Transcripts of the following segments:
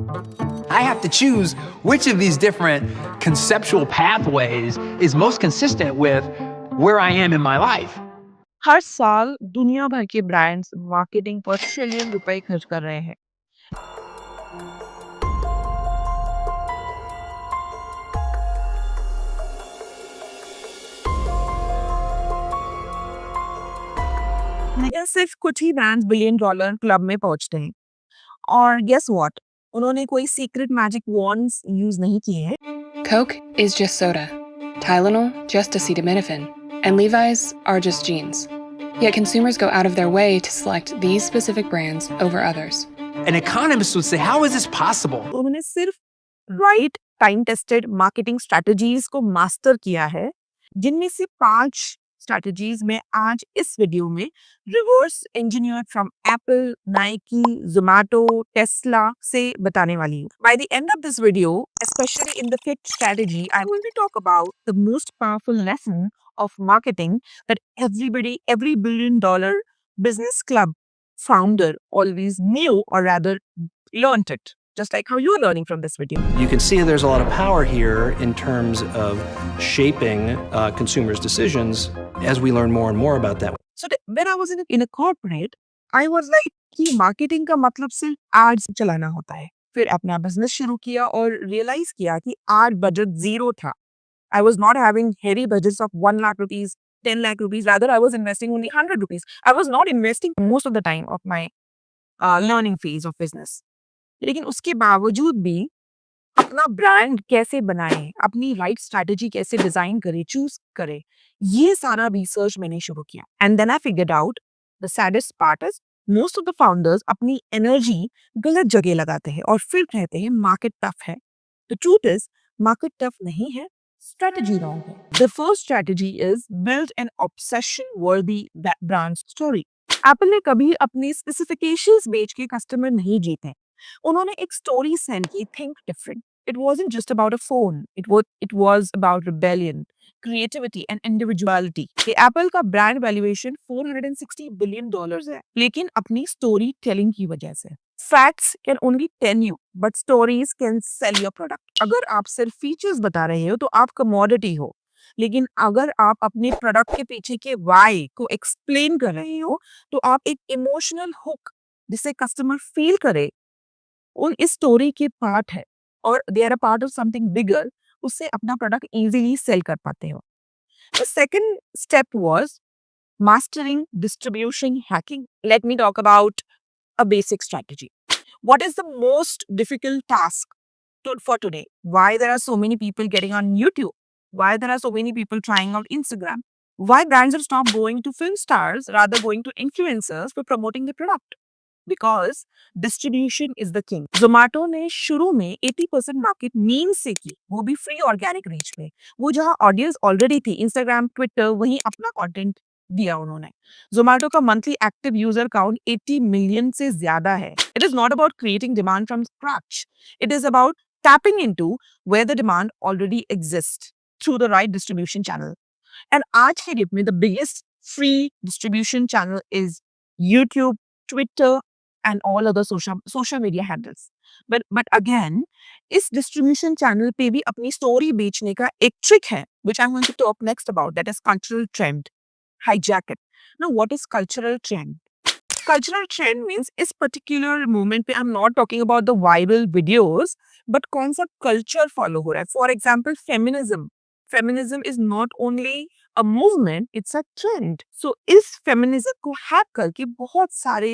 I have to choose which of these different conceptual pathways is most consistent with where I am in my life. हर साल दुनिया भर के brands marketing पर trillion रुपए खर्च कर रहे हैं। लेकिन सिर्फ कुछ ही ब्रांड्स बिलियन डॉलर क्लब में पहुंचते हैं। और गेस व्हाट, उन्होंने कोई सीक्रेट मैजिक वॉन्ड्स यूज नहीं किए हैं। Coke is just soda, Tylenol just acetaminophen, and Levi's are just jeans. Yet consumers go out of their way to select these specific brands over others. An economist would say, how is this possible? उन्होंने सिर्फ right time tested marketing strategies को master किया है, जिनमें से 5 strategies में आज इस वीडियो में reverse engineer from Apple, Nike, Zomato, Tesla से बताने वाली हूँ। By the end of this video, especially in the fifth strategy, I will be talk about the most powerful lesson of marketing that every billion dollar business club founder always knew, or rather learned it, just like how you're learning from this video. You can see there's a lot of power here in terms of shaping consumers' decisions as we learn more and more about that. So when I was in a corporate, I was like कि marketing का मतलब सिर्फ ads चलाना होता है। फिर अपना business शुरू किया और realize किया कि ad budget zero था। I was not having heavy budgets of 1 lakh rupees, 10 lakh rupees. Rather, I was investing only 100 rupees. I was not investing most of the time of my learning phase of business. लेकिन उसके बावजूद भी अपना brand कैसे बनाएं, अपनी right strategy कैसे design करें, चूज करें, ये सारा रिसर्च मैंने शुरू किया। And then I figured out the saddest part is most of the founders अपनी एनर्जी गलत जगह लगाते हैं और फिर कहते हैं मार्केट टफ है। The truth is market tough नहीं है, स्ट्रैटेजी रॉन्ग है। The first strategy is build an obsession worthy brand story. Apple ने कभी अपनी स्पेसिफिकेशंस बेच के कस्टमर नहीं जीते। उन्होंने एक स्टोरी सेंड की, think different. It wasn't just about a phone. It was about rebellion, creativity and individuality. कि Apple का brand valuation $460 billion है, लेकिन अपनी story telling की वजह से। Facts can only tell you, but stories can sell your product. अगर आप सिर्फ features बता रहे हो तो आप commodity हो, लेकिन अगर आप अपने प्रोडक्ट के पीछे के why को explain कर रहे हो तो आप एक emotional hook जिसे कस्टमर फील करे उन इस स्टोरी के पार्ट है और they are a part of something bigger, उससे अपना प्रोडक्ट इजीली सेल कर पाते हो। The second step was mastering distribution hacking. Let me talk about a basic strategy. What is the most difficult task for today? Why there are so many people getting on YouTube? Why there are so many people trying out Instagram? Why brands have stopped going to film stars, rather going to influencers for promoting the product? Because distribution is the king. Zomato ने शुरू में 80% market meme से की, वो भी free organic reach में। वो जहाँ ऑडियंस ऑलरेडी थी, इंस्टाग्राम, ट्विटर, वहीं अपना कंटेंट दिया उन्होंने। जोमैटो का monthly active user count 80 million से ज्यादा है। It is not about creating demand from scratch, it is about tapping into where the demand already exists through the right distribution channel. And आज के डेट में the biggest free distribution channel is YouTube, Twitter, and all other social media handles. But again, इस distribution channel पे भी अपनी story बेचने का एक trick है, which I'm going to talk next about, that is cultural trend. Hijack it. Now, what is cultural trend? Cultural trend means इस particular moment पे I'm not talking about the viral videos, but कौन सा culture follow हो रहा है. For example, feminism. Feminism is not only a movement, it's a trend. So इस feminism को hack करके बहुत सारे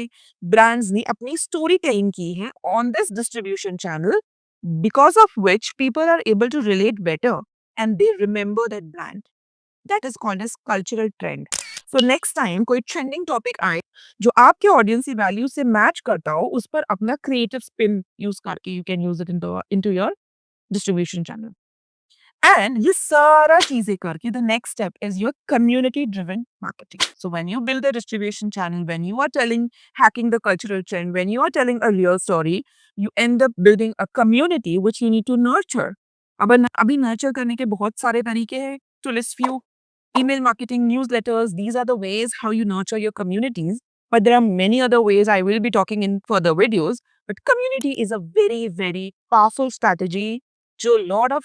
brands ने अपनी story telling की है on this distribution channel, because of which people are able to relate better and they remember that brand. That is called as cultural trend. So next time कोई trending topic आए जो आपके audience की value से match करता हो, उस पर अपना creative spin use करके you can use it into your distribution channel. And ये सारा चीजें करके the next step is your community driven marketing. So when you build a distribution channel, when you are hacking the cultural trend, when you are telling a real story, you end up building a community which you need to nurture. अभी nurture करने के बहुत सारे तरीके हैं. To list few, email marketing, newsletters, these are the ways how you nurture your communities. But there are many other ways I will be talking in further videos. But community is a very, very powerful strategy जो lot of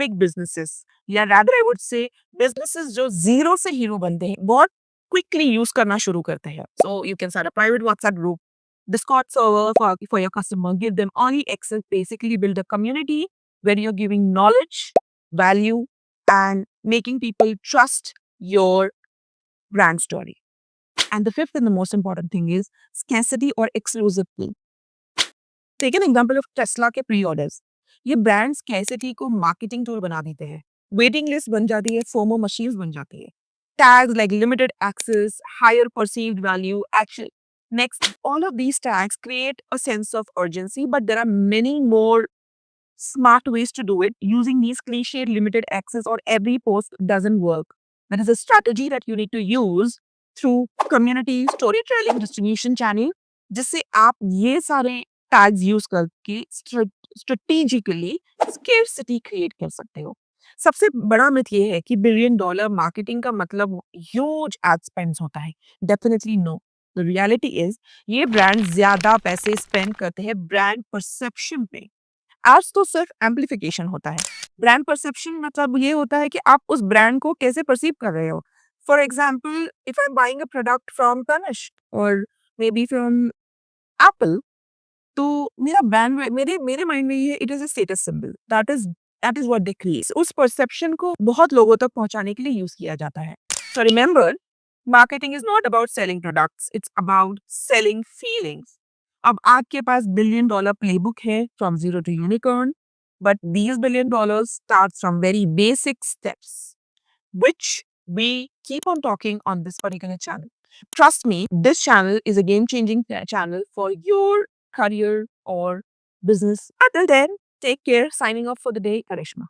big businesses या rather I would say businesses जो zero से hero बनते हैं बहुत quickly use करना शुरू करते हैं. So you can start a private WhatsApp group, Discord server for your customer, give them early access, basically build a community where you're giving knowledge, value, and making people trust your brand story. And the fifth and the most important thing is scarcity or exclusivity. Take an example of Tesla के pre-orders. ये brand scarcity को marketing tool बना देते हैं. Waiting list बन जाती है, FOMO machines बन जाती है. Tags like limited access, higher perceived value, action. Next, all of these tags create a sense of urgency, but there are many more smart ways to do it. Using these cliched limited access or every post doesn't work. That is a strategy that you need to use through community storytelling distribution channel, जिससे आप ये सारे tags use करके strategically scarcity create कर सकते हो. सबसे बड़ा मिथ ये है कि $1 billion मार्केटिंग का मतलब huge ad spends होता है. Definitely no. The reality is ये ब्रांड ज्यादा पैसे स्पेंड करते हैं ब्रांड परसेप्शन पे. एड्स तो सिर्फ एम्पलीफिकेशन होता है. ब्रांड परसेप्शन मतलब ये होता है कि आप उस ब्रांड को कैसे परसीव कर रहे हो. For example if I am buying a product from Tanish और मे बी फ्रॉम एप्पल, तो मेरा ब्रांड मेरे मेरे माइंड में ये है it is a status symbol. That is what they create. उस परसेप्शन को बहुत लोगों तक पहुंचाने के लिए यूज किया जाता है. So remember, marketing is not about selling products, it's about selling feelings. अब आपके पास $1 billion प्लेबुक है from zero to unicorn, but these $1 billion starts from very basic steps, which we keep on talking on this particular channel. Trust me, this channel is a game-changing channel for your career or business. Until then, take care. Signing off for the day, Karishma.